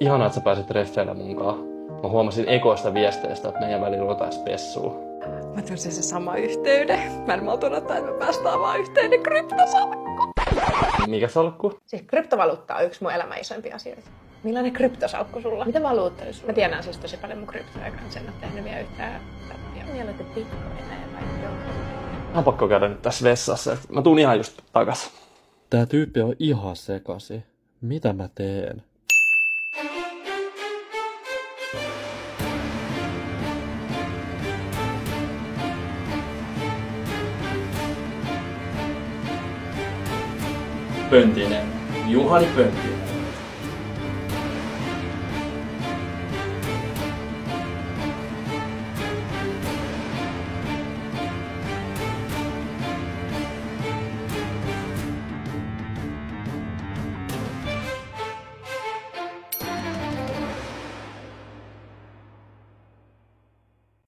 Ihanaa, että sä pääsit treffeille munkaan. Mä huomasin ekoista viesteistä, että meidän välillä otais pessua. Mä tunsin se sama yhteyden. Mä en maltu odottaa, että me päästään vaan yhteyden kryptosalkku. Mikä salkku? Siis kryptovaluutta on yksi mun elämän isoimpia asioita. Millainen kryptosalkku sulla? Mitä valuuttoja sulla? Mä tiedän siis tosi paljon mun kryptoja, kanssa en ole tehnyt vielä yhtään tappia. Niin olette bitcoineja vai joo? Mä on pakko käydä nyt tässä vessassa. Mä tuun ihan just takas. Tää tyyppi on ihan sekasi. Mitä mä teen? Pöntinen. Juhani Pöntinen.